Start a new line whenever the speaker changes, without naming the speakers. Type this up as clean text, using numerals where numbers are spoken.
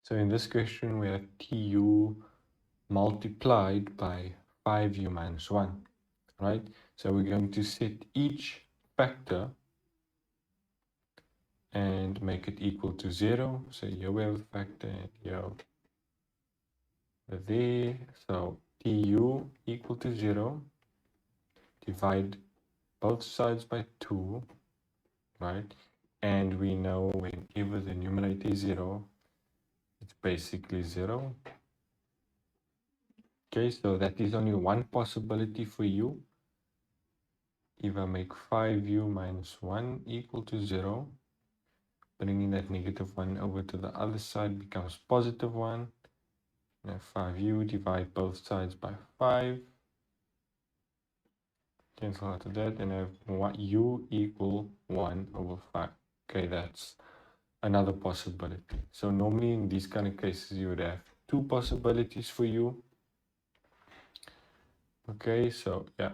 So in this question, we have tu multiplied by 5u minus 1, right? So we're going to set each factor and make it equal to 0. So here we have a factor and here there. So tu equal to 0. Divide both sides by 2, right? And we know whenever the numerator is 0, it's basically 0. Okay, so that is only one possibility for u. If I make 5u minus 1 equal to 0, bringing that negative 1 over to the other side becomes positive 1. Now 5u, divide both sides by 5. Cancel out of that, and I have u equal 1 over 5. Okay, that's another possibility. So normally in these kind of cases, you would have two possibilities for u. Okay, so yeah,